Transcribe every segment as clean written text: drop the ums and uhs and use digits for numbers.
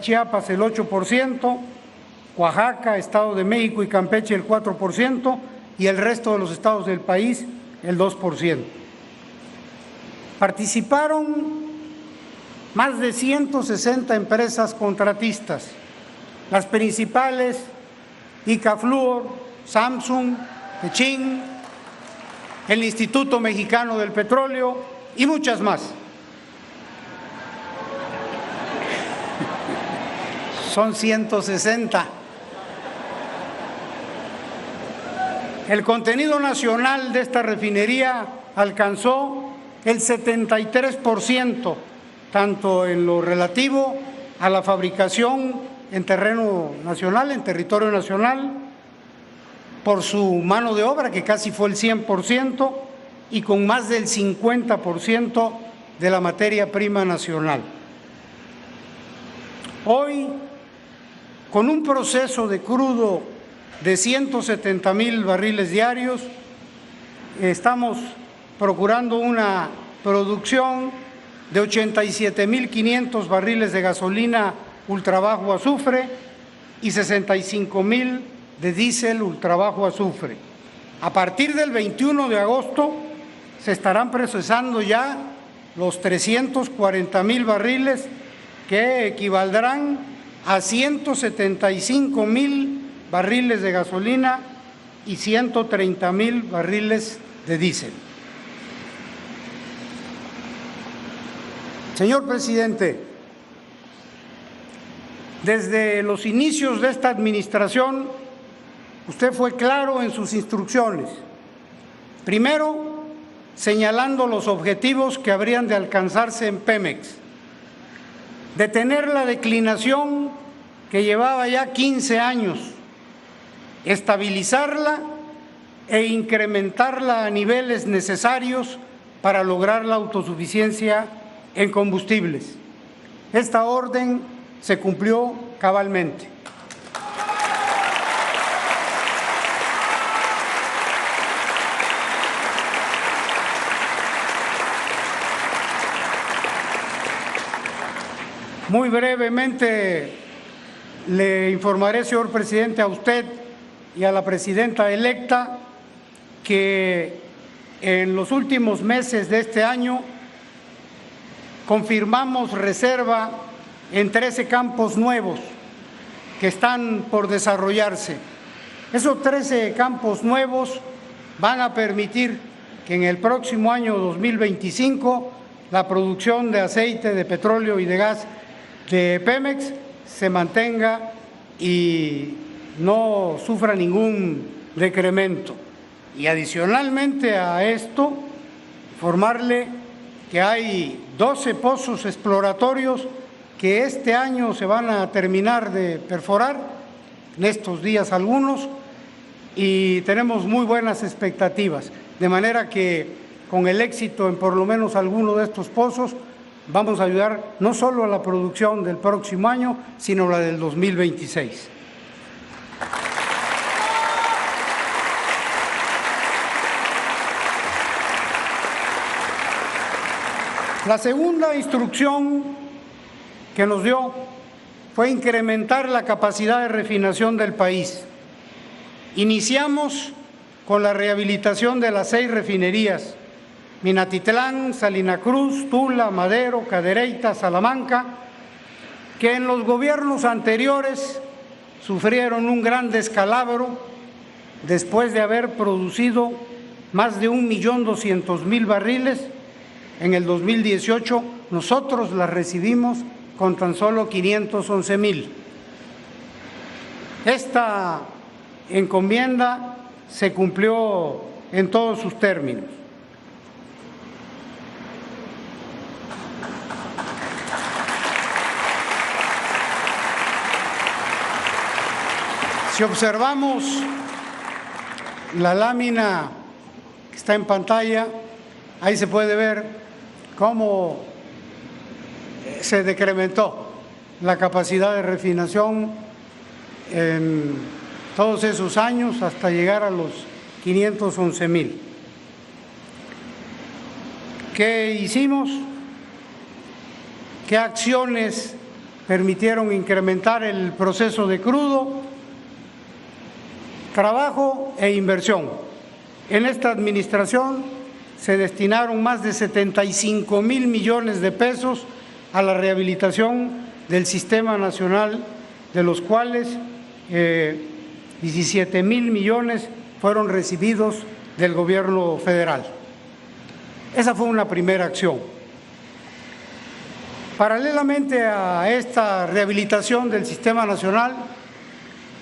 Chiapas el 8%, Oaxaca, Estado de México y Campeche el 4% y el resto de los estados del país el 2%. Participaron más de 160 empresas contratistas, las principales Icafluor, Samsung, Techin, el Instituto Mexicano del Petróleo y muchas más. Son 160. El contenido nacional de esta refinería alcanzó el 73%, tanto en lo relativo a la fabricación en terreno nacional, en territorio nacional, por su mano de obra, que casi fue el 100%, y con más del 50% de la materia prima nacional. Hoy, con un proceso de crudo de 170,000 barriles diarios, estamos procurando una producción de 87,500 barriles de gasolina ultrabajo azufre y 65,000 de diésel ultrabajo azufre. A partir del 21 de agosto se estarán procesando ya los 340,000 barriles, que equivaldrán a 175,000 barriles de gasolina y 130,000 barriles de diésel. Señor presidente, desde los inicios de esta administración, usted fue claro en sus instrucciones. Primero, señalando los objetivos que habrían de alcanzarse en Pemex: detener la declinación que llevaba ya 15 años, estabilizarla e incrementarla a niveles necesarios para lograr la autosuficiencia en combustibles. Esta orden se cumplió cabalmente. Muy brevemente le informaré, señor presidente, a usted y a la presidenta electa que en los últimos meses de este año confirmamos reserva en 13 campos nuevos que están por desarrollarse. Esos 13 campos nuevos van a permitir que en el próximo año 2025 la producción de aceite, de petróleo y de gas de Pemex se mantenga y no sufra ningún decremento. Y adicionalmente a esto, informarle que hay 12 pozos exploratorios que este año se van a terminar de perforar, en estos días algunos, y tenemos muy buenas expectativas, de manera que con el éxito en por lo menos alguno de estos pozos vamos a ayudar no solo a la producción del próximo año, sino la del 2026. La segunda instrucción que nos dio fue incrementar la capacidad de refinación del país. Iniciamos con la rehabilitación de las 6 refinerías: Minatitlán, Salina Cruz, Tula, Madero, Cadereyta, Salamanca, que en los gobiernos anteriores sufrieron un gran descalabro después de haber producido más de 1,200,000 barriles. En el 2018 nosotros las recibimos con tan solo 511,000. Esta encomienda se cumplió en todos sus términos. Si observamos la lámina que está en pantalla, ahí se puede ver cómo se decrementó la capacidad de refinación en todos esos años hasta llegar a los 511,000. ¿Qué hicimos? ¿Qué acciones permitieron incrementar el proceso de crudo, trabajo e inversión. En esta administración se destinaron más de 75,000 millones de pesos a la rehabilitación del Sistema Nacional, de los cuales 17,000 millones fueron recibidos del Gobierno federal. Esa fue una primera acción. Paralelamente a esta rehabilitación del Sistema Nacional,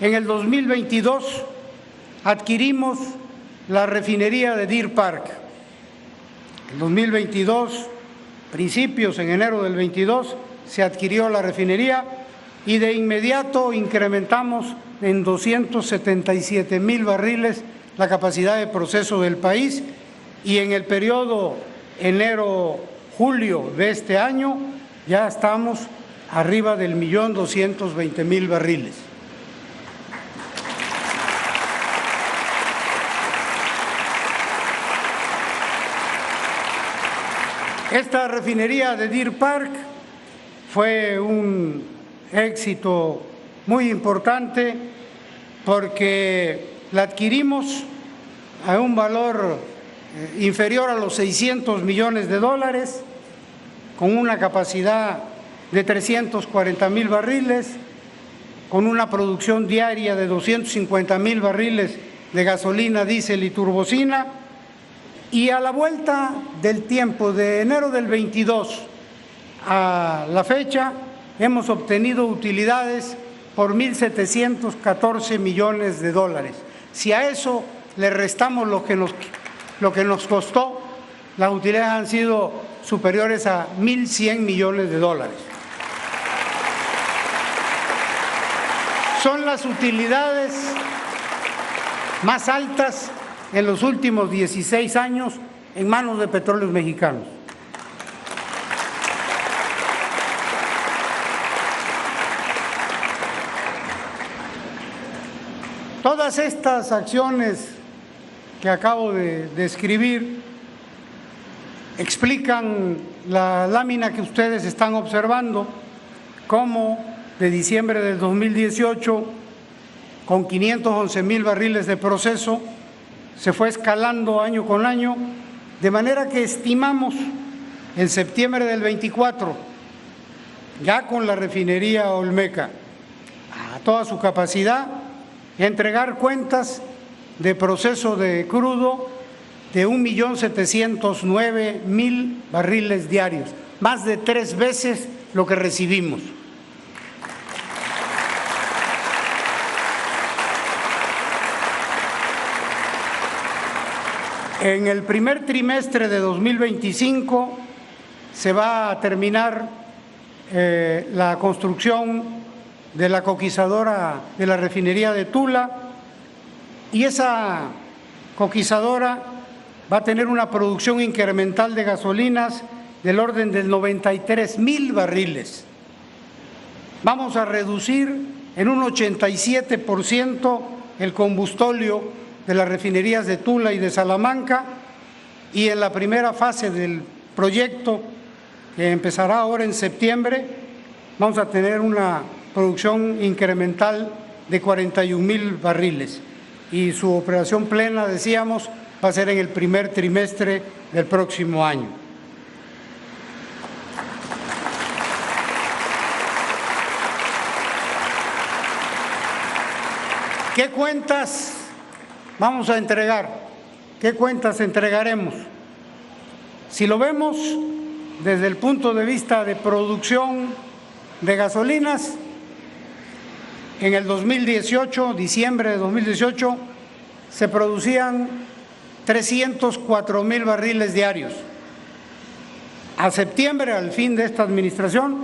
en el 2022 adquirimos la refinería de Deer Park. En 2022, principios en enero del 22, se adquirió la refinería y de inmediato incrementamos en 277,000 barriles la capacidad de proceso del país, y en el periodo enero-julio de este año ya estamos arriba del 1,220,000 barriles. Esta refinería de Deer Park fue un éxito muy importante porque la adquirimos a un valor inferior a los 600 millones de dólares, con una capacidad de 340,000 barriles, con una producción diaria de 250,000 barriles de gasolina, diésel y turbocina. Y a la vuelta del tiempo, de enero del 22 a la fecha, hemos obtenido utilidades por 1,714 millones de dólares. Si a eso le restamos lo que nos costó, las utilidades han sido superiores a 1,100 millones de dólares. Son las utilidades más altas en los últimos 16 años en manos de Petróleos Mexicanos. Todas estas acciones que acabo de describir explican la lámina que ustedes están observando, cómo de diciembre del 2018, con 511,000 barriles de proceso, se fue escalando año con año, de manera que estimamos en septiembre del 24, ya con la refinería Olmeca, a toda su capacidad, entregar cuentas de proceso de crudo de 1,709,000 barriles diarios, más de 3 veces lo que recibimos. En el primer trimestre de 2025 se va a terminar la construcción de la coquizadora de la refinería de Tula, y esa coquizadora va a tener una producción incremental de gasolinas del orden del 93,000 barriles. Vamos a reducir en un 87% el combustóleo de las refinerías de Tula y de Salamanca, y en la primera fase del proyecto, que empezará ahora en septiembre, vamos a tener una producción incremental de 41,000 barriles, y su operación plena, decíamos, va a ser en el primer trimestre del próximo año. ¿Qué cuentas vamos a entregar? ¿Qué cuentas entregaremos? Si lo vemos desde el punto de vista de producción de gasolinas, en el 2018, diciembre de 2018, se producían 304,000 barriles diarios. A septiembre, al fin de esta administración,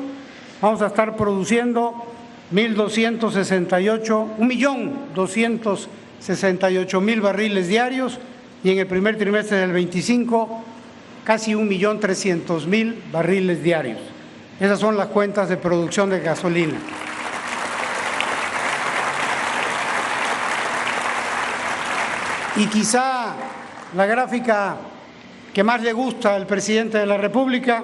vamos a estar produciendo 1,268,000 barriles diarios, y en el primer trimestre del 25, casi 1,300,000 barriles diarios. Esas son las cuentas de producción de gasolina. Y quizá la gráfica que más le gusta al presidente de la República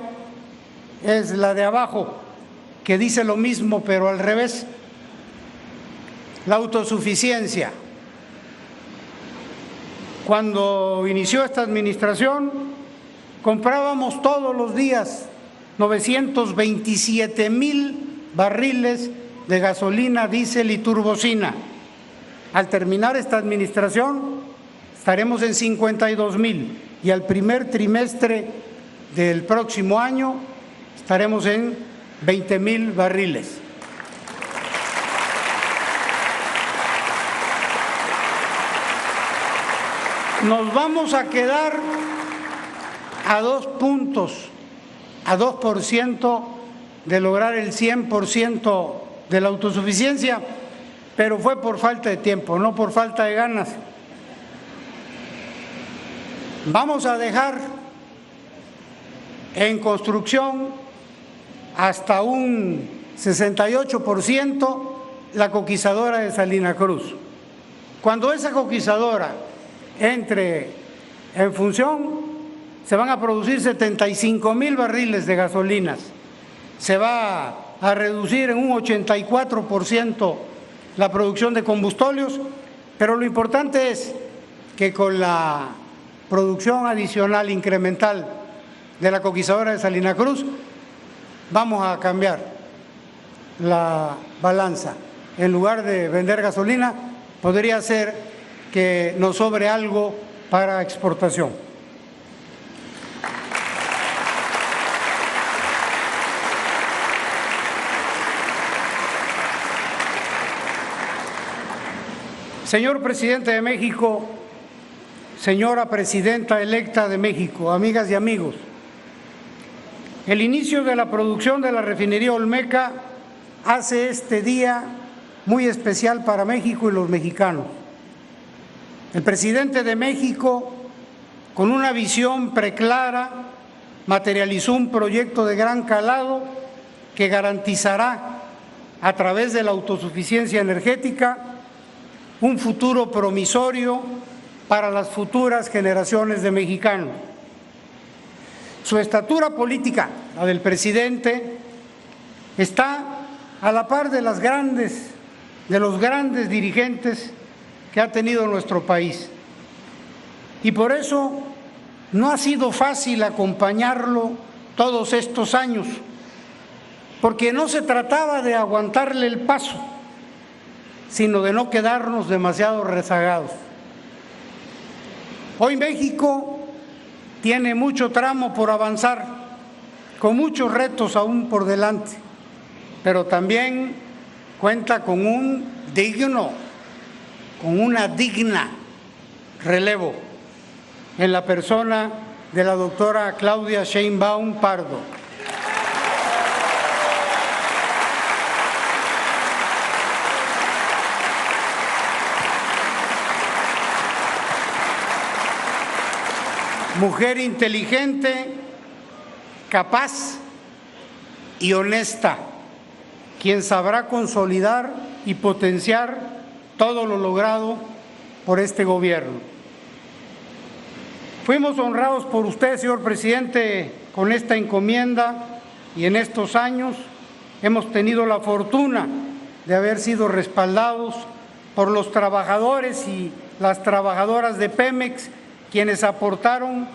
es la de abajo, que dice lo mismo pero al revés. La autosuficiencia. Cuando inició esta administración, comprábamos todos los días 927,000 barriles de gasolina, diésel y turbocina. Al terminar esta administración, estaremos en 52,000 y al primer trimestre del próximo año estaremos en 20,000 barriles. Nos vamos a quedar a 2 puntos, a 2% de lograr el 100% de la autosuficiencia, pero fue por falta de tiempo, no por falta de ganas. Vamos a dejar en construcción hasta un 68% la coquizadora de Salina Cruz. Cuando esa coquizadora entre en función, se van a producir 75,000 barriles de gasolinas, se va a reducir en un 84% la producción de combustóleos, pero lo importante es que con la producción adicional incremental de la coquizadora de Salina Cruz vamos a cambiar la balanza. En lugar de vender gasolina, podría ser que nos sobre algo para exportación. Señor presidente de México, señora presidenta electa de México, amigas y amigos, el inicio de la producción de la refinería Olmeca hace este día muy especial para México y los mexicanos. El presidente de México, con una visión preclara, materializó un proyecto de gran calado que garantizará, a través de la autosuficiencia energética, un futuro promisorio para las futuras generaciones de mexicanos. Su estatura política, la del presidente, está a la par de los grandes dirigentes que ha tenido nuestro país. Y por eso no ha sido fácil acompañarlo todos estos años, porque no se trataba de aguantarle el paso, sino de no quedarnos demasiado rezagados. Hoy México tiene mucho tramo por avanzar, con muchos retos aún por delante, pero también cuenta con una digna relevo en la persona de la doctora Claudia Sheinbaum Pardo. Mujer inteligente, capaz y honesta, quien sabrá consolidar y potenciar todo lo logrado por este gobierno. Fuimos honrados por usted, señor presidente, con esta encomienda y en estos años hemos tenido la fortuna de haber sido respaldados por los trabajadores y las trabajadoras de Pemex, quienes aportaron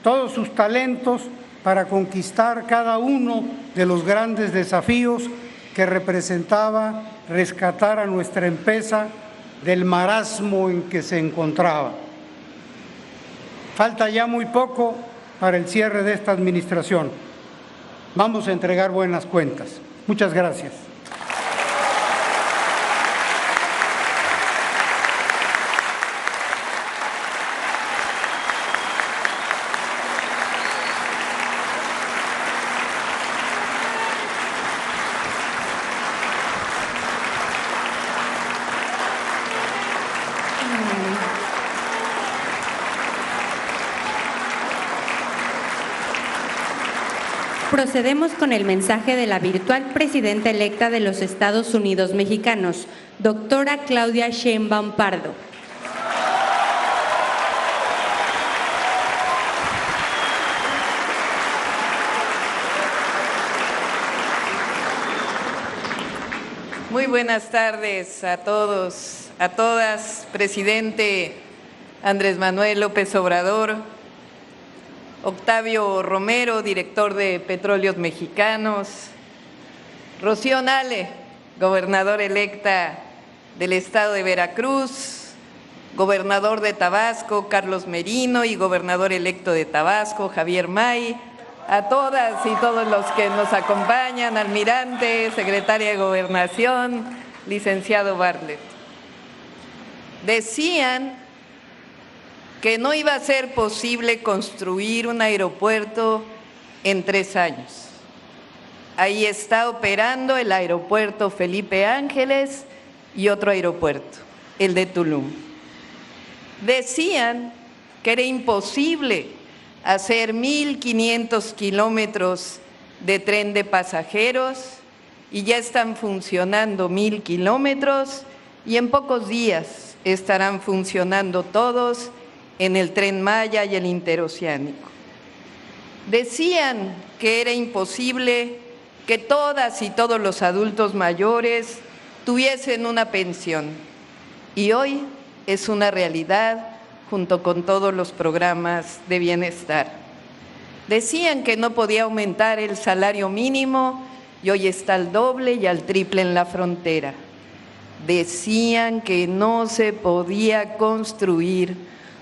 todos sus talentos para conquistar cada uno de los grandes desafíos que representaba rescatar a nuestra empresa del marasmo en que se encontraba. Falta ya muy poco para el cierre de esta administración. Vamos a entregar buenas cuentas. Muchas gracias. Procedemos con el mensaje de la virtual presidenta electa de los Estados Unidos mexicanos, doctora Claudia Sheinbaum Pardo. buenas tardes a todos, a todas, presidente Andrés Manuel López Obrador, Octavio Romero, director de Petróleos Mexicanos, Rocío Nale, gobernadora electa del estado de Veracruz, gobernador de Tabasco, Carlos Merino, y gobernador electo de Tabasco, Javier May, a todas y todos los que nos acompañan, almirante, secretaria de Gobernación, licenciado Bartlett. Decían que no iba a ser posible construir un aeropuerto en 3 años. Ahí está operando el aeropuerto Felipe Ángeles y otro aeropuerto, el de Tulum. Decían que era imposible hacer 1,500 kilómetros de tren de pasajeros y ya están funcionando 1,000 kilómetros y en pocos días estarán funcionando todos en el Tren Maya y el interoceánico. Decían que era imposible que todas y todos los adultos mayores tuviesen una pensión y hoy es una realidad junto con todos los programas de bienestar. Decían que no podía aumentar el salario mínimo y hoy está al doble y al triple en la frontera. Decían que no se podía construir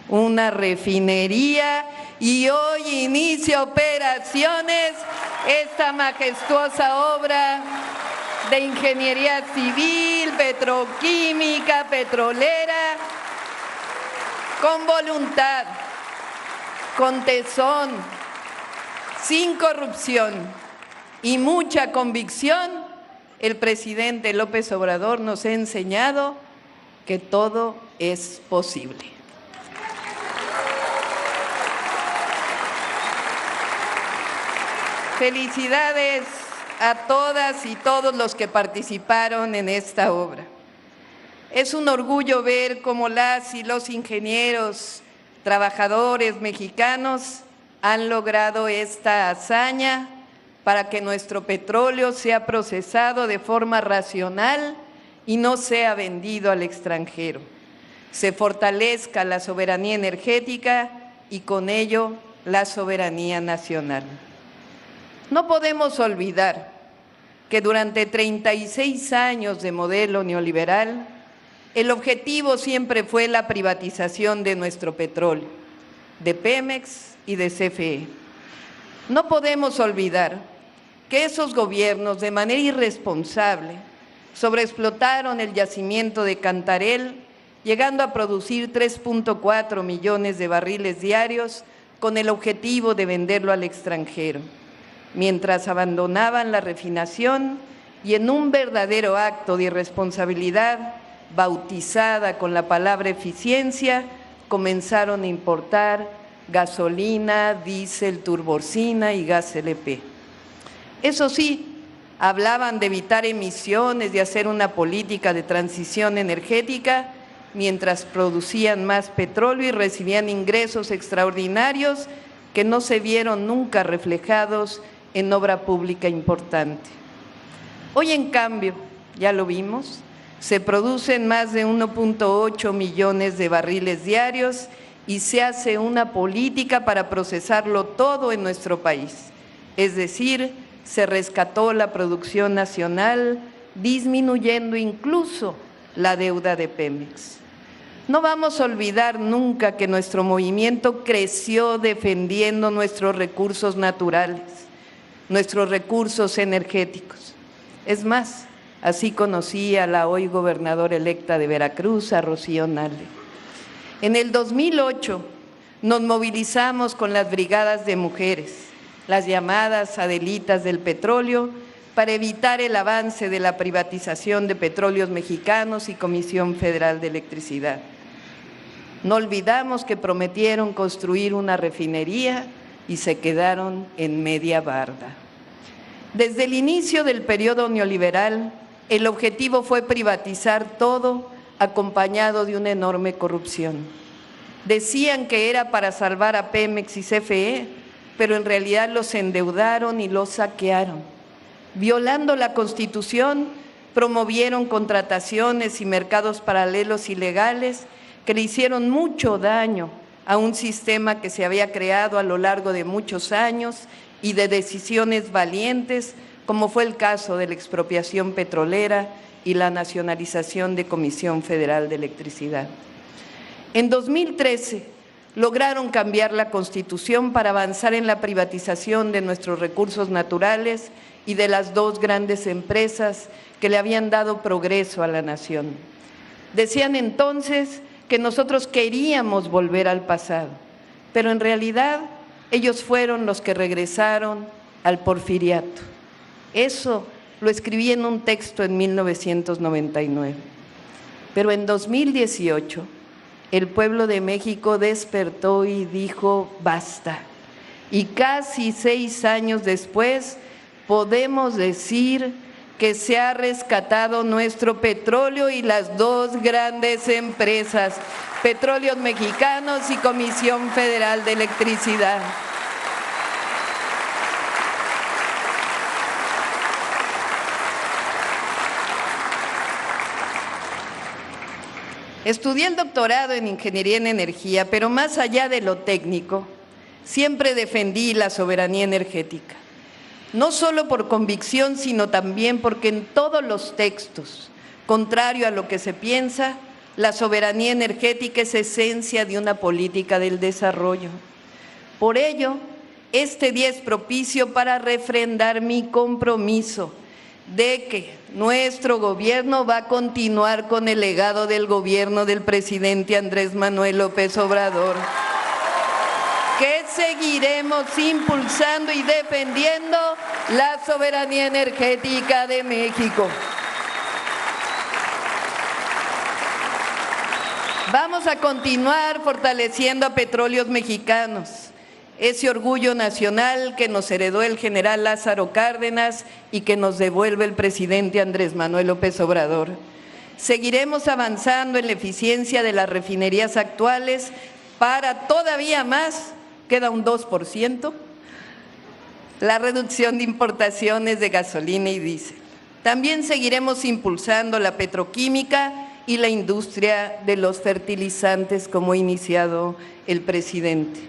una refinería y hoy inicia operaciones esta majestuosa obra de ingeniería civil, petroquímica, petrolera, con voluntad, con tesón, sin corrupción y mucha convicción. El presidente López Obrador nos ha enseñado que todo es posible. Felicidades a todas y todos los que participaron en esta obra. Es un orgullo ver cómo las y los ingenieros, trabajadores mexicanos han logrado esta hazaña para que nuestro petróleo sea procesado de forma racional y no sea vendido al extranjero. Se fortalezca la soberanía energética y con ello la soberanía nacional. No podemos olvidar que durante 36 años de modelo neoliberal, el objetivo siempre fue la privatización de nuestro petróleo, de Pemex y de CFE. No podemos olvidar que esos gobiernos, de manera irresponsable, sobreexplotaron el yacimiento de Cantarell, llegando a producir 3.4 millones de barriles diarios con el objetivo de venderlo al extranjero, mientras abandonaban la refinación y en un verdadero acto de irresponsabilidad, bautizada con la palabra eficiencia, comenzaron a importar gasolina, diésel, turbocina y gas LP. Eso sí, hablaban de evitar emisiones, de hacer una política de transición energética, mientras producían más petróleo y recibían ingresos extraordinarios que no se vieron nunca reflejados en obra pública importante. Hoy, en cambio, ya lo vimos, se producen más de 1.8 millones de barriles diarios y se hace una política para procesarlo todo en nuestro país. Es decir, se rescató la producción nacional, disminuyendo incluso la deuda de Pemex. No vamos a olvidar nunca que nuestro movimiento creció defendiendo nuestros recursos naturales, nuestros recursos energéticos. Es más, así conocí a la hoy gobernadora electa de Veracruz, a Rocío Nale. En el 2008 nos movilizamos con las brigadas de mujeres, las llamadas Adelitas del Petróleo, para evitar el avance de la privatización de Petróleos Mexicanos y Comisión Federal de Electricidad. No olvidamos que prometieron construir una refinería y se quedaron en media barda. Desde el inicio del periodo neoliberal, el objetivo fue privatizar todo, acompañado de una enorme corrupción. Decían que era para salvar a Pemex y CFE, pero en realidad los endeudaron y los saquearon. Violando la Constitución, promovieron contrataciones y mercados paralelos ilegales que le hicieron mucho daño a un sistema que se había creado a lo largo de muchos años y de decisiones valientes, como fue el caso de la expropiación petrolera y la nacionalización de Comisión Federal de Electricidad. En 2013 lograron cambiar la Constitución para avanzar en la privatización de nuestros recursos naturales y de las dos grandes empresas que le habían dado progreso a la nación. Decían entonces que nosotros queríamos volver al pasado, pero en realidad ellos fueron los que regresaron al porfiriato. Eso lo escribí en un texto en 1999. Pero en 2018, el pueblo de México despertó y dijo basta. Y casi 6 años después, podemos decir que se ha rescatado nuestro petróleo y las dos grandes empresas, Petróleos Mexicanos y Comisión Federal de Electricidad. Estudié el doctorado en Ingeniería en Energía, pero más allá de lo técnico, siempre defendí la soberanía energética. No solo por convicción, sino también porque en todos los textos, contrario a lo que se piensa, la soberanía energética es esencia de una política del desarrollo. Por ello, este día es propicio para refrendar mi compromiso de que nuestro gobierno va a continuar con el legado del gobierno del presidente Andrés Manuel López Obrador, que seguiremos impulsando y defendiendo la soberanía energética de México. Vamos a continuar fortaleciendo a Petróleos Mexicanos, ese orgullo nacional que nos heredó el general Lázaro Cárdenas y que nos devuelve el presidente Andrés Manuel López Obrador. Seguiremos avanzando en la eficiencia de las refinerías actuales para todavía más, queda un 2%, la reducción de importaciones de gasolina y diésel. También seguiremos impulsando la petroquímica y la industria de los fertilizantes, como ha iniciado el presidente.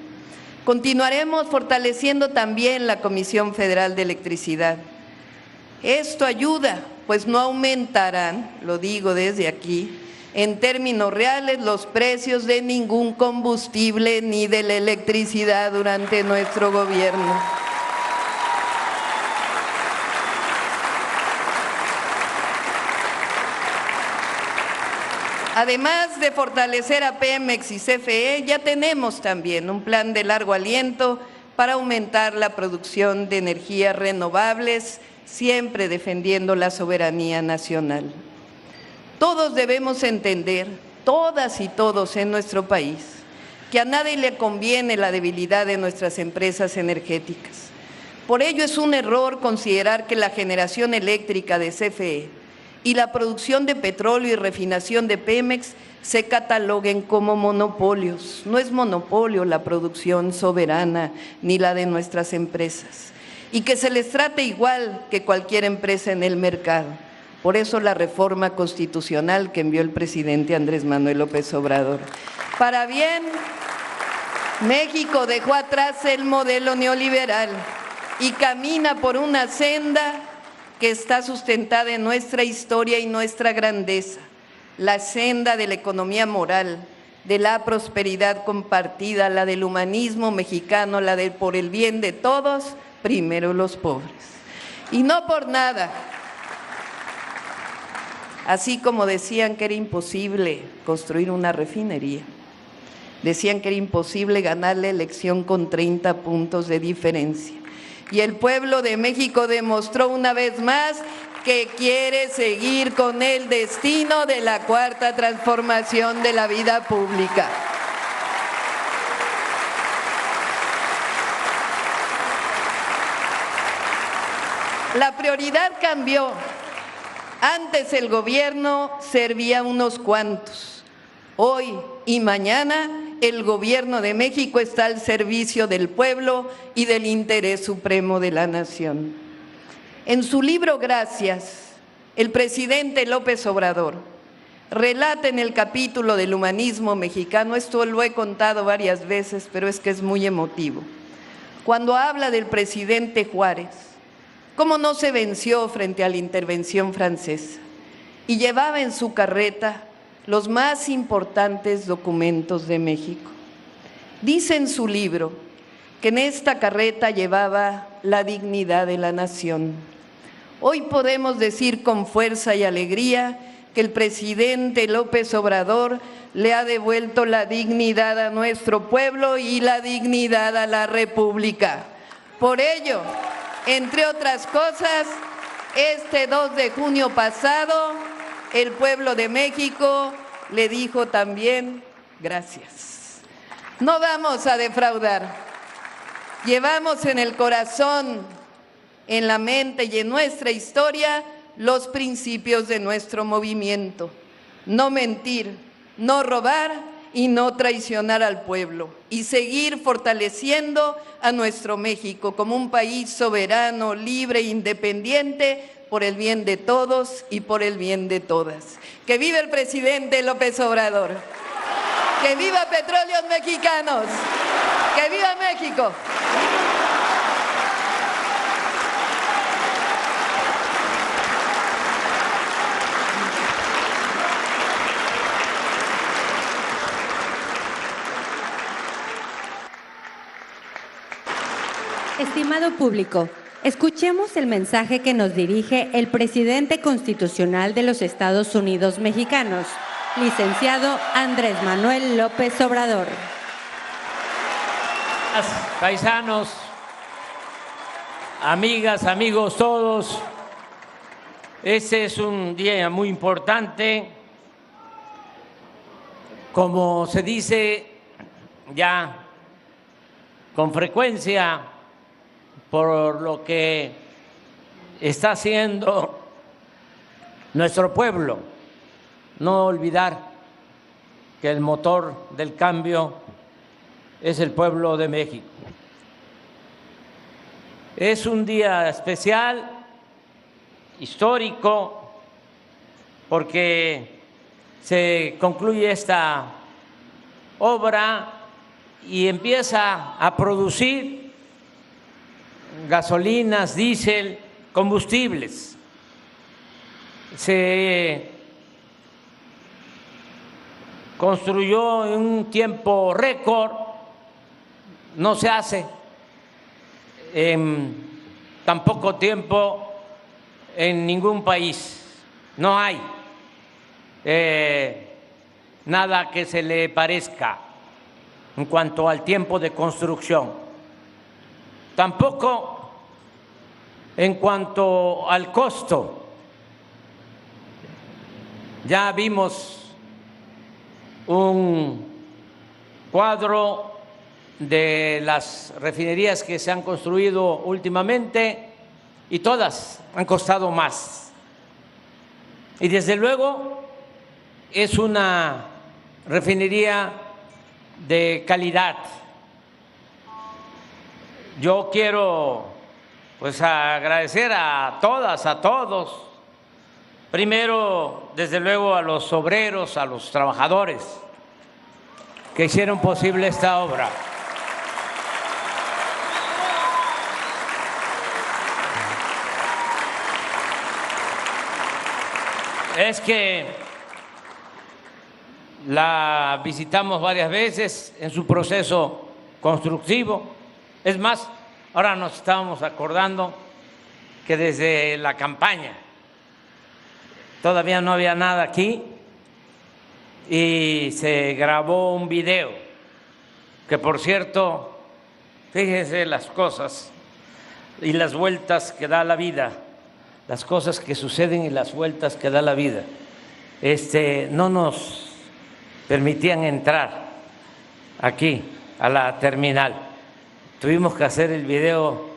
Continuaremos fortaleciendo también la Comisión Federal de Electricidad. Esto ayuda, pues no aumentarán, lo digo desde aquí, en términos reales los precios de ningún combustible ni de la electricidad durante nuestro gobierno. Además de fortalecer a Pemex y CFE, ya tenemos también un plan de largo aliento para aumentar la producción de energías renovables, siempre defendiendo la soberanía nacional. Todos debemos entender, todas y todos en nuestro país, que a nadie le conviene la debilidad de nuestras empresas energéticas. Por ello es un error considerar que la generación eléctrica de CFE y la producción de petróleo y refinación de Pemex se cataloguen como monopolios. No es monopolio la producción soberana ni la de nuestras empresas, y que se les trate igual que cualquier empresa en el mercado. Por eso la reforma constitucional que envió el presidente Andrés Manuel López Obrador. Para bien, México dejó atrás el modelo neoliberal y camina por una senda que está sustentada en nuestra historia y nuestra grandeza, la senda de la economía moral, de la prosperidad compartida, la del humanismo mexicano, la de por el bien de todos, primero los pobres. Y no por nada, así como decían que era imposible construir una refinería, decían que era imposible ganar la elección con 30 puntos de diferencia. Y el pueblo de México demostró una vez más que quiere seguir con el destino de la cuarta transformación de la vida pública. La prioridad cambió. Antes el gobierno servía a unos cuantos. Hoy y mañana el gobierno de México está al servicio del pueblo y del interés supremo de la nación. En su libro Gracias, el presidente López Obrador relata en el capítulo del humanismo mexicano, esto lo he contado varias veces, pero es que es muy emotivo, cuando habla del presidente Juárez, cómo no se venció frente a la intervención francesa y llevaba en su carreta los más importantes documentos de México. Dice en su libro que en esta carreta llevaba la dignidad de la nación. Hoy podemos decir con fuerza y alegría que el presidente López Obrador le ha devuelto la dignidad a nuestro pueblo y la dignidad a la República. Por ello, entre otras cosas, este 2 de junio pasado, el pueblo de México le dijo también gracias. No vamos a defraudar. Llevamos en el corazón, en la mente y en nuestra historia los principios de nuestro movimiento. No mentir, no robar y no traicionar al pueblo. Y seguir fortaleciendo a nuestro México como un país soberano, libre e independiente por el bien de todos y por el bien de todas. ¡Que viva el presidente López Obrador! ¡Que viva Petróleos Mexicanos! ¡Que viva México! Estimado público, escuchemos el mensaje que nos dirige el presidente constitucional de los Estados Unidos mexicanos, licenciado Andrés Manuel López Obrador. Paisanos, amigas, amigos todos, este es un día muy importante. Como se dice ya con frecuencia, por lo que está haciendo nuestro pueblo, no olvidar que el motor del cambio es el pueblo de México. Es un día especial, histórico, porque se concluye esta obra y empieza a producir gasolinas, diésel, combustibles. Se construyó en un tiempo récord, no se hace en tan poco tiempo en ningún país, no hay nada que se le parezca en cuanto al tiempo de construcción, tampoco en cuanto al costo. Ya vimos un cuadro de las refinerías que se han construido últimamente y todas han costado más. Y desde luego es una refinería de calidad. Yo quiero agradecer a todas, a todos, primero desde luego a los obreros, a los trabajadores que hicieron posible esta obra. Es que la visitamos varias veces en su proceso constructivo. Es más, ahora nos estábamos acordando que desde la campaña todavía no había nada aquí y se grabó un video que, por cierto, fíjense las cosas y las vueltas que da la vida, las cosas que suceden y las vueltas que da la vida. No nos permitían entrar aquí a la terminal. Tuvimos que hacer el video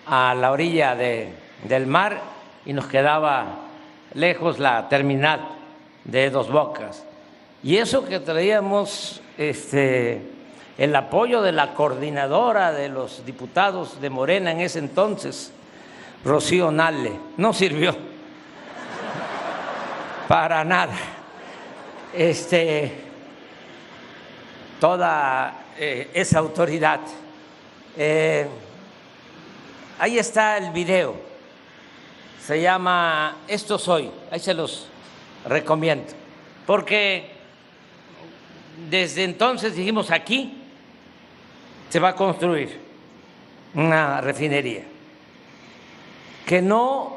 a la orilla del mar y nos quedaba lejos la terminal de Dos Bocas. Y eso que traíamos el apoyo de la coordinadora de los diputados de Morena en ese entonces, Rocío Nale, no sirvió. para nada. Toda esa autoridad. Ahí está el video. Se llama Esto Soy. Ahí se los recomiendo. Porque desde entonces dijimos, aquí se va a construir una refinería. Que no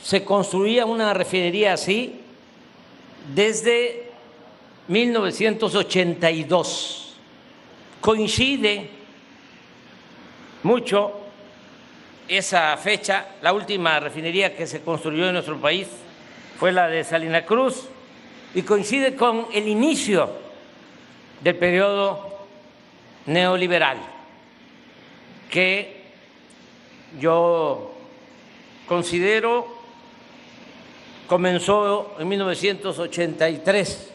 se construía una refinería así desde 1982. Coincide mucho esa fecha. La última refinería que se construyó en nuestro país fue la de Salina Cruz y coincide con el inicio del periodo neoliberal, que yo considero comenzó en 1983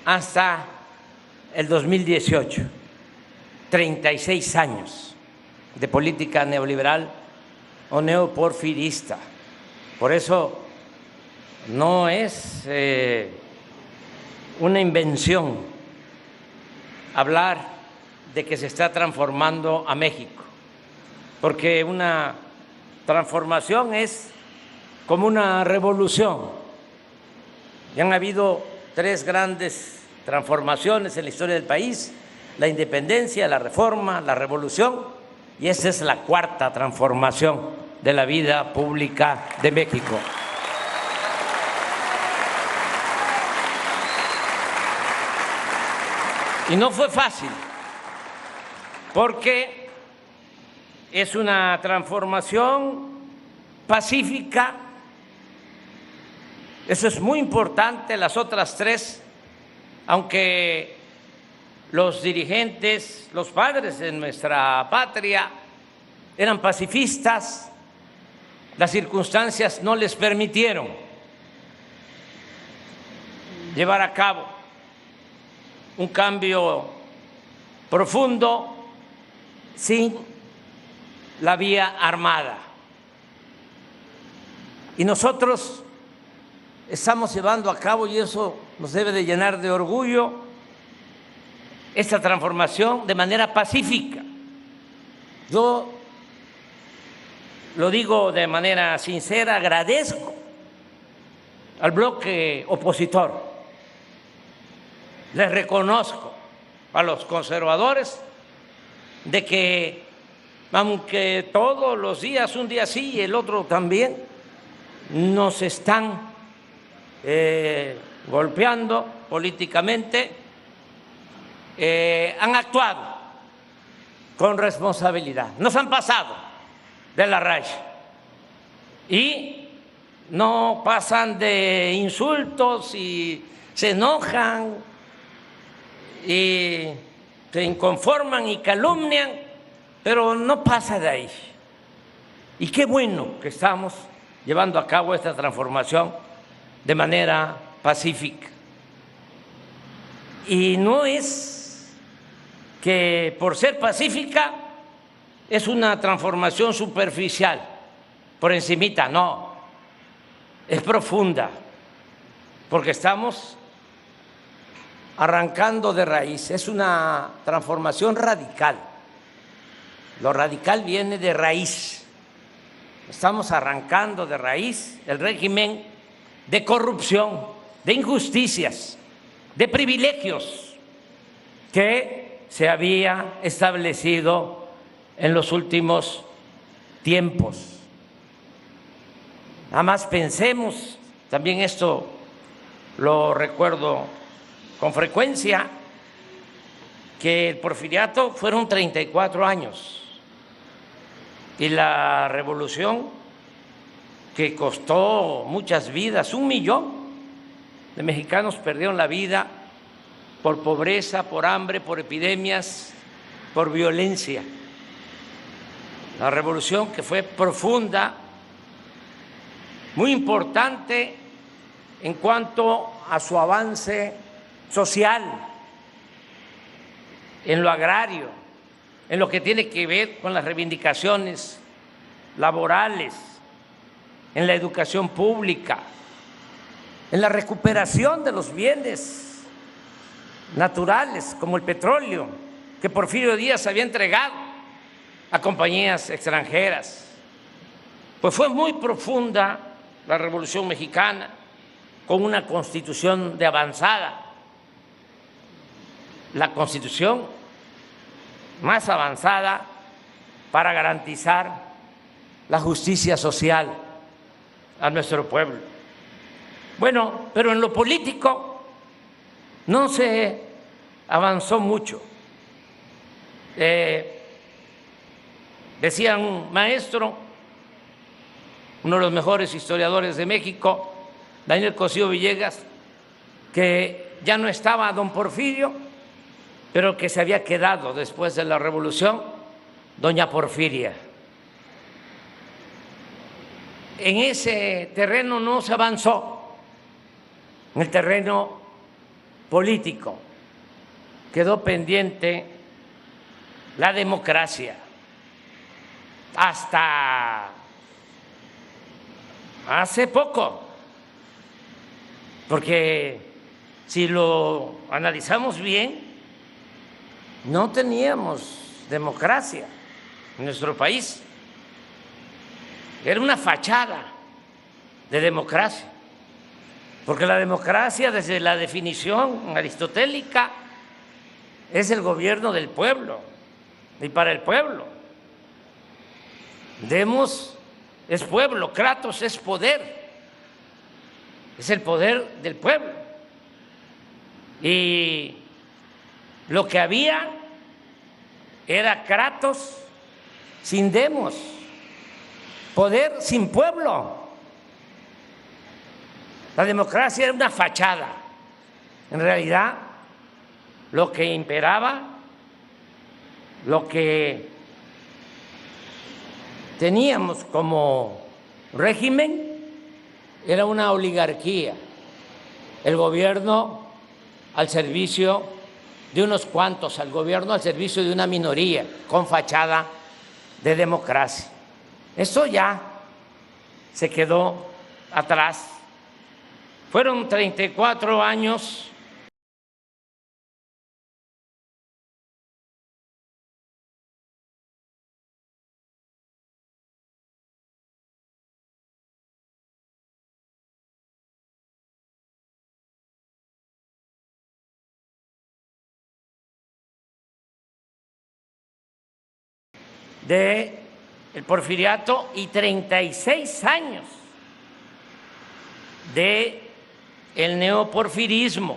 hasta el 2018, 36 años de política neoliberal o neoporfirista. Por eso no es una invención hablar de que se está transformando a México, porque una transformación es como una revolución. Y han habido 3 grandes transformaciones en la historia del país: la independencia, la reforma, la revolución, y esa es la 4ª transformación de la vida pública de México. Y no fue fácil, porque es una transformación pacífica. Eso es muy importante. Las otras 3, aunque los dirigentes, los padres de nuestra patria eran pacifistas, las circunstancias no les permitieron llevar a cabo un cambio profundo sin la vía armada. Y nosotros estamos llevando a cabo, y eso nos debe de llenar de orgullo, esta transformación de manera pacífica. Yo lo digo de manera sincera, agradezco al bloque opositor, les reconozco a los conservadores de que, aunque todos los días, un día sí y el otro también, nos están golpeando políticamente, han actuado con responsabilidad, nos han pasado de la raya y no pasan de insultos y se enojan y se inconforman y calumnian, pero no pasa de ahí. Y qué bueno que estamos llevando a cabo esta transformación de manera pacífica. Y no es que por ser pacífica es una transformación superficial, por encimita, no, es profunda, porque estamos arrancando de raíz, es una transformación radical. Lo radical viene de raíz. Estamos arrancando de raíz el régimen de corrupción, de injusticias, de privilegios que se había establecido en los últimos tiempos. Nada más pensemos, también esto lo recuerdo con frecuencia, que el porfiriato fueron 34 años y la revolución, que costó muchas vidas, 1 millón de mexicanos perdieron la vida por pobreza, por hambre, por epidemias, por violencia. La revolución que fue profunda, muy importante en cuanto a su avance social, en lo agrario, en lo que tiene que ver con las reivindicaciones laborales, en la educación pública, en la recuperación de los bienes naturales como el petróleo que Porfirio Díaz había entregado a compañías extranjeras. Pues fue muy profunda la Revolución Mexicana, con una constitución de avanzada, la constitución más avanzada para garantizar la justicia social a nuestro pueblo. Bueno, pero en lo político no se avanzó mucho. Decía un maestro, uno de los mejores historiadores de México, Daniel Cosío Villegas, que ya no estaba don Porfirio, pero que se había quedado después de la Revolución doña Porfiria. En ese terreno no se avanzó, en el terreno político quedó pendiente la democracia. Hasta hace poco, porque si lo analizamos bien, no teníamos democracia en nuestro país. Era una fachada de democracia, porque la democracia, desde la definición aristotélica, es el gobierno del pueblo y para el pueblo. Demos es pueblo, kratos es poder, es el poder del pueblo. Y lo que había era kratos sin demos, poder sin pueblo. La democracia era una fachada. En realidad, lo que imperaba, lo que teníamos como régimen era una oligarquía, el gobierno al servicio de unos cuantos, al gobierno al servicio de una minoría, con fachada de democracia. Eso ya se quedó atrás. Fueron 34 años del porfiriato y 36 años del neoporfirismo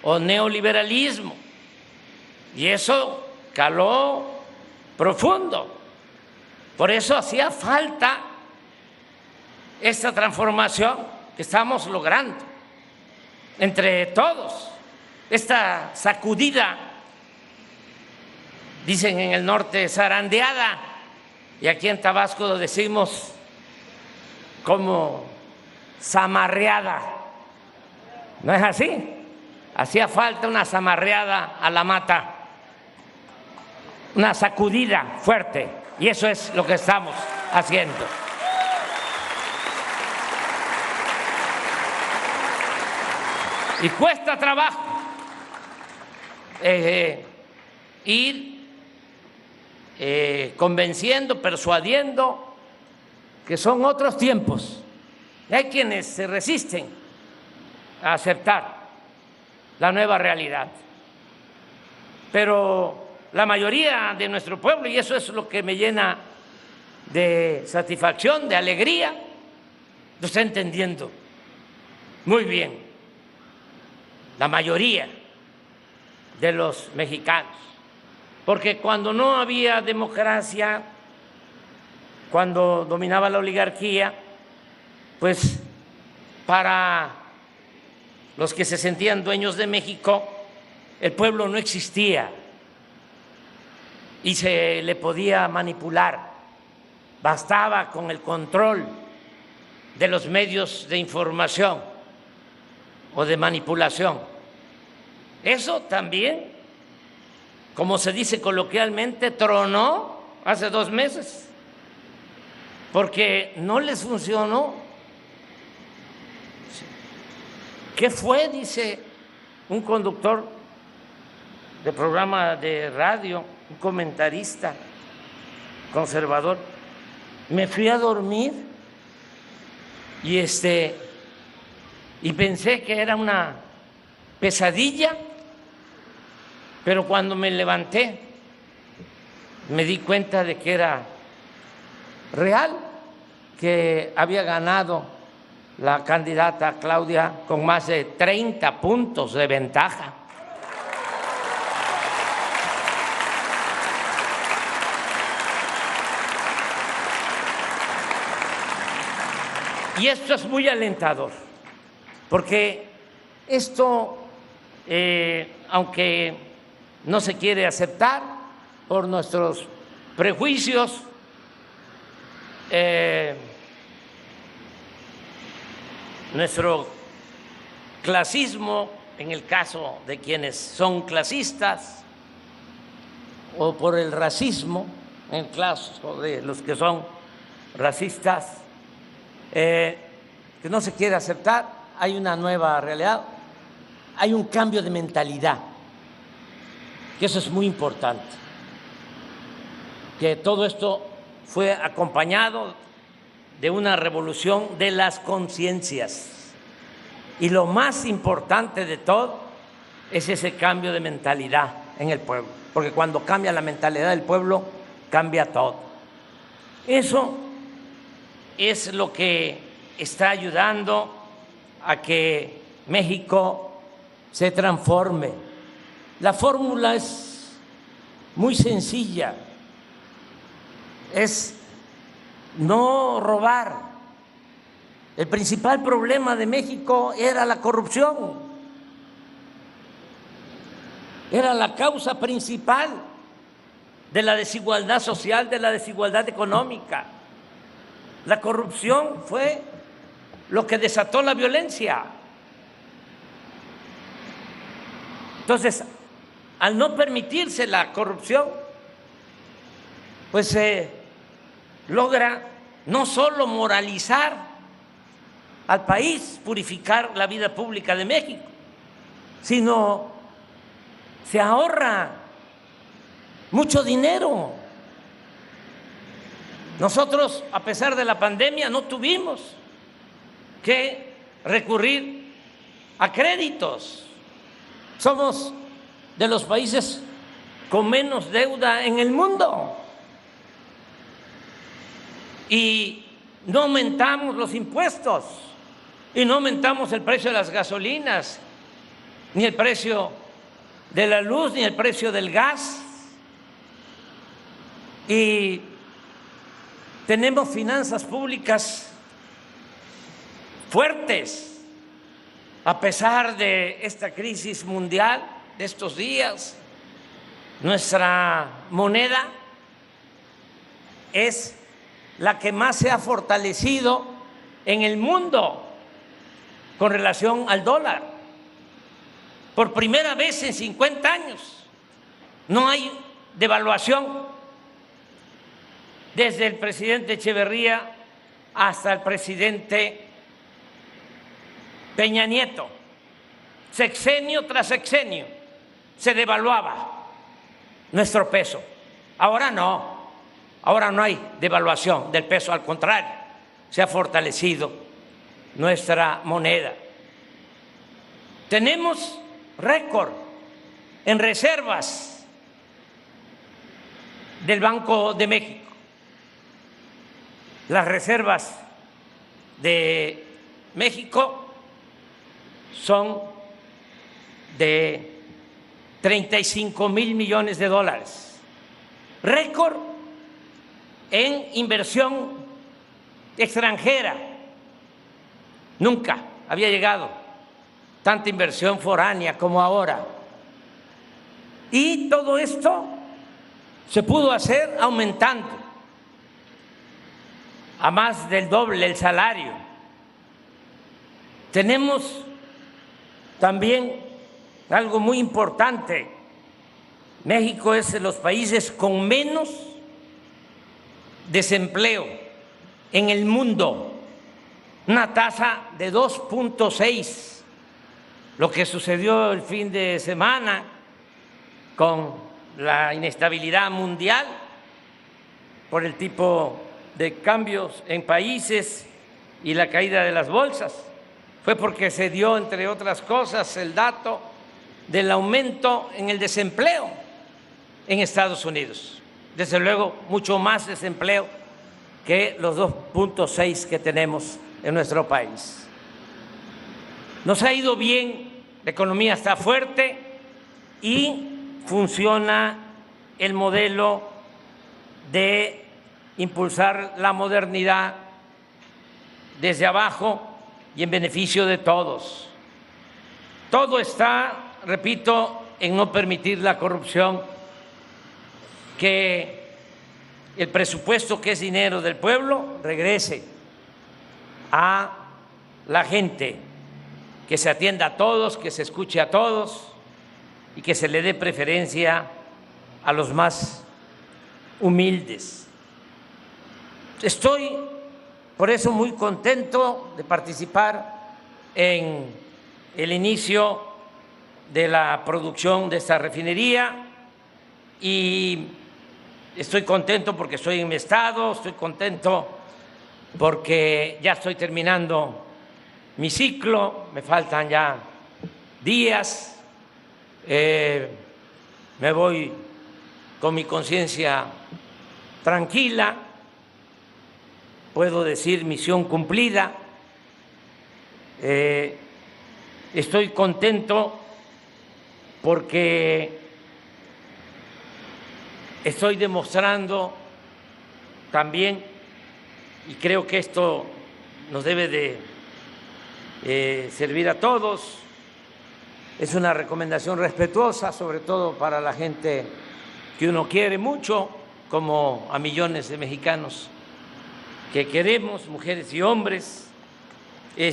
o neoliberalismo. Y eso caló profundo. Por eso hacía falta esta transformación que estamos logrando entre todos, esta sacudida, dicen en el norte zarandeada, y aquí en Tabasco lo decimos como zamarreada. ¿No es así? Hacía falta una zamarreada a la mata, una sacudida fuerte, y eso es lo que estamos haciendo. Y cuesta trabajo ir convenciendo, persuadiendo que son otros tiempos. Hay quienes se resisten a aceptar la nueva realidad, pero la mayoría de nuestro pueblo, y eso es lo que me llena de satisfacción, de alegría, lo está entendiendo muy bien. La mayoría de los mexicanos, porque cuando no había democracia, cuando dominaba la oligarquía, pues para los que se sentían dueños de México, el pueblo no existía y se le podía manipular. Bastaba con el control de los medios de información o de manipulación. Eso también, como se dice coloquialmente, tronó hace 2 meses, porque no les funcionó. ¿Qué fue? Dice un conductor de programa de radio, un comentarista conservador. Me fui a dormir y pensé que era una pesadilla, pero cuando me levanté me di cuenta de que era real, que había ganado la candidata Claudia con más de 30 puntos de ventaja. Y esto es muy alentador, porque esto, aunque no se quiere aceptar por nuestros prejuicios, nuestro clasismo, en el caso de quienes son clasistas, o por el racismo, en el caso de los que son racistas, que no se quiere aceptar. Hay una nueva realidad, hay un cambio de mentalidad, que eso es muy importante, que todo esto fue acompañado de una revolución de las conciencias, y lo más importante de todo es ese cambio de mentalidad en el pueblo, porque cuando cambia la mentalidad del pueblo, cambia todo. Eso es lo que está ayudando a que México se transforme. La fórmula es muy sencilla, es no robar. El principal problema de México era la corrupción, era la causa principal de la desigualdad social, de la desigualdad económica. La corrupción fue lo que desató la violencia. Entonces, al no permitirse la corrupción, pues se logra no solo moralizar al país, purificar la vida pública de México, sino se ahorra mucho dinero. Nosotros, a pesar de la pandemia, no tuvimos que recurrir a créditos. Somos de los países con menos deuda en el mundo. Y no aumentamos los impuestos, y no aumentamos el precio de las gasolinas, ni el precio de la luz, ni el precio del gas. Y tenemos finanzas públicas fuertes, a pesar de esta crisis mundial de estos días. Nuestra moneda es la que más se ha fortalecido en el mundo con relación al dólar. Por primera vez en 50 años no hay devaluación. Desde el presidente Echeverría hasta el presidente Peña Nieto, sexenio tras sexenio, se devaluaba nuestro peso. Ahora no. Ahora no hay devaluación del peso, al contrario, se ha fortalecido nuestra moneda. Tenemos récord en reservas del Banco de México. Las reservas de México son de 35,000 millones de dólares. Récord en inversión extranjera. Nunca había llegado tanta inversión foránea como ahora. Y todo esto se pudo hacer aumentando a más del doble el salario. Tenemos también algo muy importante. México es de los países con menos desempleo en el mundo, una tasa de 2.6 lo que sucedió el fin de semana con la inestabilidad mundial por el tipo de cambios en países y la caída de las bolsas. Fue porque se dio, entre otras cosas, el dato del aumento en el desempleo en Estados Unidos. Desde luego, mucho más desempleo que los 2.6 que tenemos en nuestro país. Nos ha ido bien, la economía está fuerte y funciona el modelo de impulsar la modernidad desde abajo y en beneficio de todos. Todo está, repito, en no permitir la corrupción, que el presupuesto, que es dinero del pueblo, regrese a la gente, que se atienda a todos, que se escuche a todos y que se le dé preferencia a los más humildes. Estoy por eso muy contento de participar en el inicio de la producción de esta refinería y estoy contento porque estoy en mi estado, estoy contento porque ya estoy terminando mi ciclo, me faltan ya días, me voy con mi conciencia tranquila, puedo decir misión cumplida. Estoy contento porque estoy demostrando también, y creo que esto nos debe de servir a todos, es una recomendación respetuosa, sobre todo para la gente que uno quiere mucho, como a millones de mexicanos que queremos, mujeres y hombres, y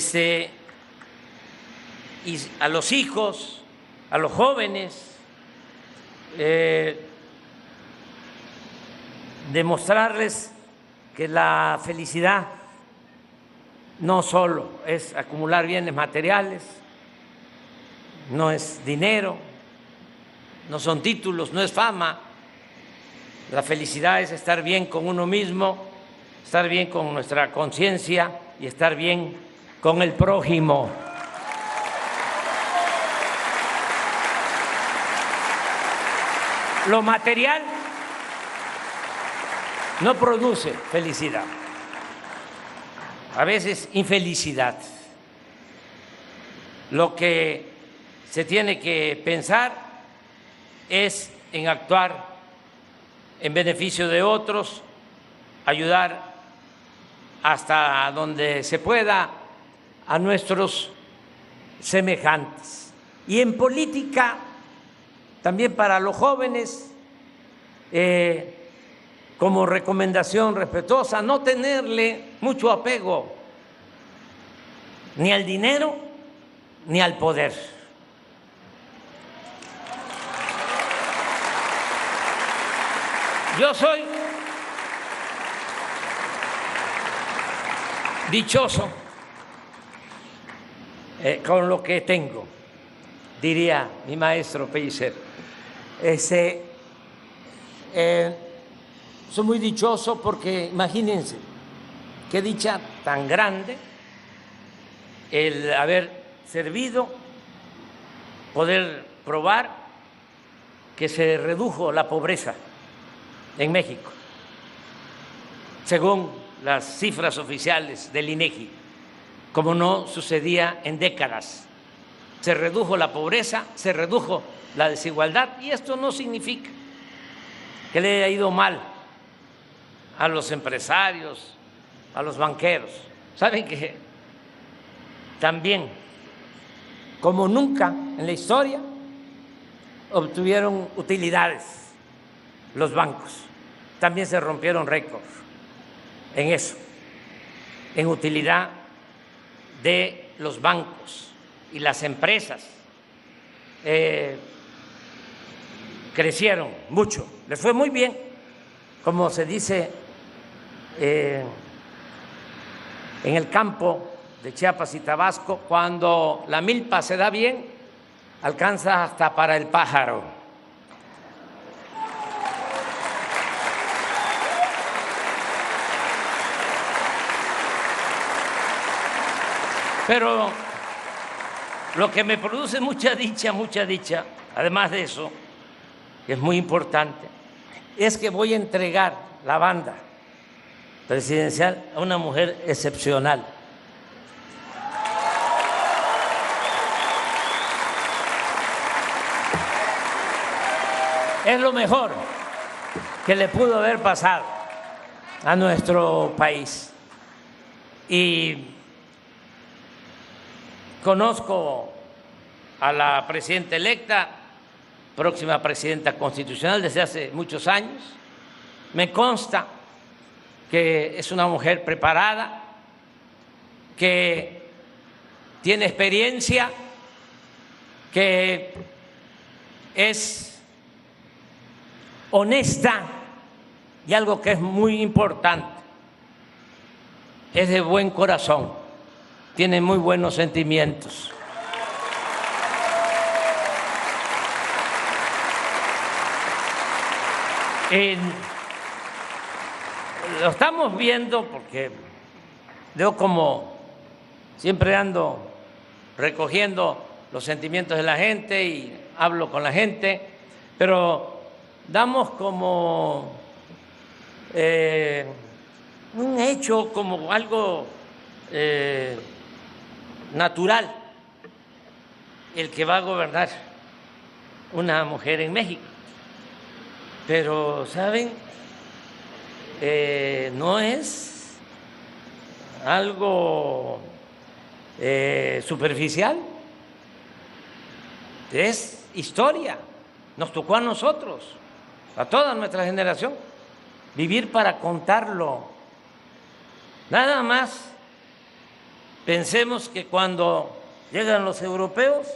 a los hijos, a los jóvenes, demostrarles que la felicidad no solo es acumular bienes materiales, no es dinero, no son títulos, no es fama. La felicidad es estar bien con uno mismo, estar bien con nuestra conciencia y estar bien con el prójimo. Lo material no produce felicidad, a veces infelicidad. Lo que se tiene que pensar es en actuar en beneficio de otros, ayudar hasta donde se pueda a nuestros semejantes. Y en política, también para los jóvenes, como recomendación respetuosa, no tenerle mucho apego ni al dinero ni al poder. Yo soy dichoso con lo que tengo, diría mi maestro Pellicer. Soy muy dichoso porque imagínense qué dicha tan grande el haber servido, poder probar que se redujo la pobreza en México, según las cifras oficiales del INEGI, como no sucedía en décadas. Se redujo la pobreza, se redujo la desigualdad, y esto no significa que le haya ido mal a los empresarios, a los banqueros. Saben que también, como nunca en la historia, obtuvieron utilidades los bancos. También se rompieron récords en eso, en utilidad de los bancos y las empresas. Crecieron mucho, les fue muy bien, como se dice en el campo de Chiapas y Tabasco, cuando la milpa se da bien, alcanza hasta para el pájaro. Pero lo que me produce mucha dicha, además de eso, que es muy importante, es que voy a entregar la banda presidencial a una mujer excepcional. Es lo mejor que le pudo haber pasado a nuestro país. Y conozco a la presidenta electa, próxima presidenta constitucional desde hace muchos años. Me consta que es una mujer preparada, que tiene experiencia, que es honesta y algo que es muy importante, es de buen corazón, tiene muy buenos sentimientos. Lo estamos viendo porque yo, como siempre ando recogiendo los sentimientos de la gente y hablo con la gente, pero damos como un hecho, como algo natural, el que va a gobernar una mujer en México. Pero, ¿saben? No es algo superficial, es historia. Nos tocó a nosotros, a toda nuestra generación, vivir para contarlo. Nada más pensemos que cuando llegan los europeos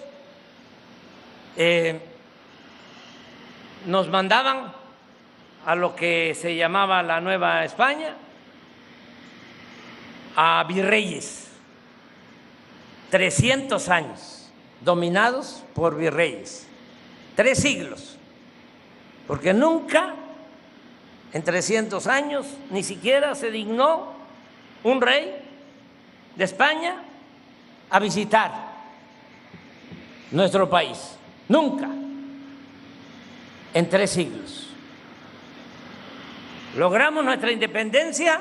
nos mandaban a lo que se llamaba la Nueva España, a virreyes, 300 años dominados por virreyes, 3 siglos, porque nunca en 300 años ni siquiera se dignó un rey de España a visitar nuestro país, nunca, en 3 siglos. Logramos nuestra independencia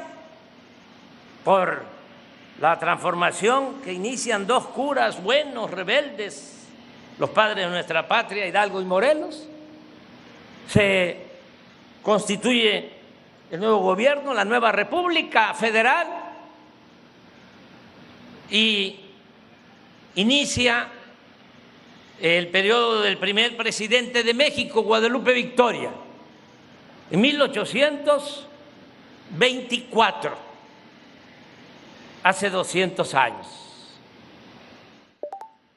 por la transformación que inician 2 curas buenos, rebeldes, los padres de nuestra patria, Hidalgo y Morelos. Se constituye el nuevo gobierno, la nueva República Federal, y inicia el periodo del primer presidente de México, Guadalupe Victoria, en 1824, hace 200 años.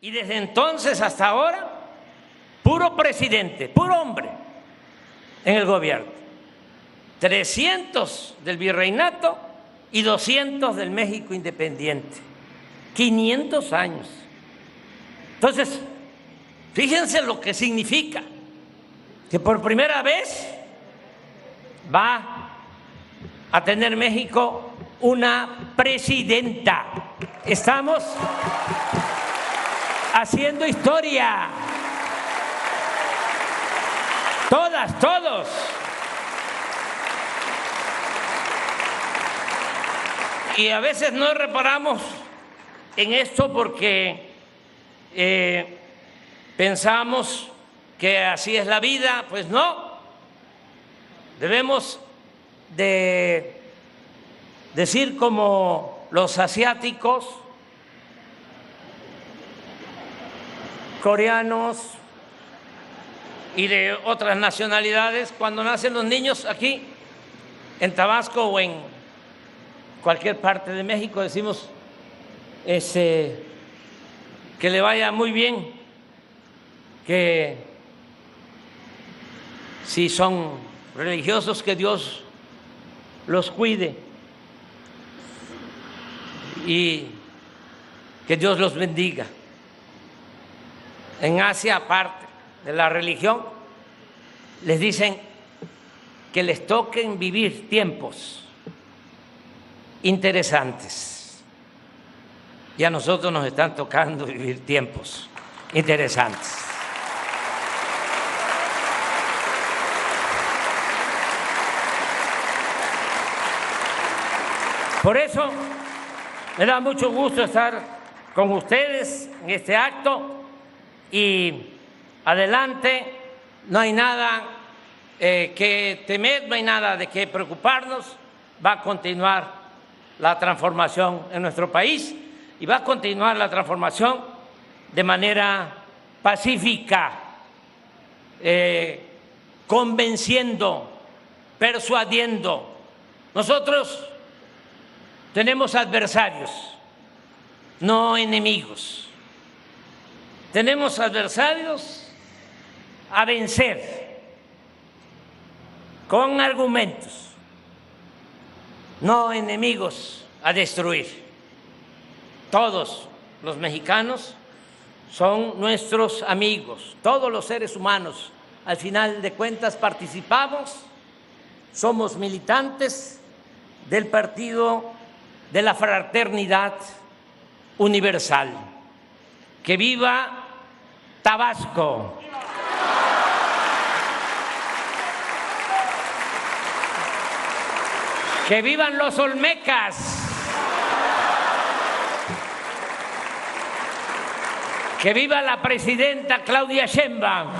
Y desde entonces hasta ahora, puro presidente, puro hombre en el gobierno. 300 del virreinato y 200 del México independiente. 500 años. Entonces, fíjense lo que significa que por primera vez va a tener México una presidenta. Estamos haciendo historia. Todas, todos. Y a veces no reparamos en esto porque pensamos que así es la vida. Pues no. Debemos de decir como los asiáticos, coreanos y de otras nacionalidades, cuando nacen los niños aquí en Tabasco o en cualquier parte de México, decimos que le vaya muy bien, que si son religiosos, que Dios los cuide y que Dios los bendiga. en Asia, aparte de la religión, les dicen que les toquen vivir tiempos interesantes. Y a nosotros nos están tocando vivir tiempos interesantes. Por eso me da mucho gusto estar con ustedes en este acto y adelante, no hay nada que temer, no hay nada de qué preocuparnos, va a continuar la transformación en nuestro país y va a continuar la transformación de manera pacífica, convenciendo, persuadiendo. Nosotros tenemos adversarios, no enemigos. Tenemos adversarios a vencer con argumentos, no enemigos a destruir. Todos los mexicanos son nuestros amigos, todos los seres humanos. Al final de cuentas participamos, somos militantes del Partido de la Fraternidad Universal. ¡Que viva Tabasco! ¡Que vivan los olmecas! ¡Que viva la presidenta Claudia Sheinbaum!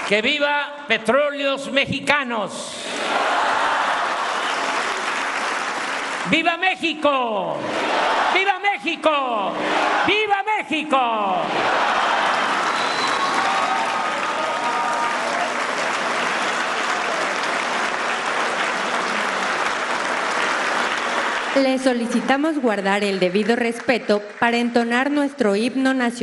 ¡Que viva Petróleos Mexicanos! ¡Viva México! ¡Viva México! ¡Viva México! Le solicitamos guardar el debido respeto para entonar nuestro himno nacional.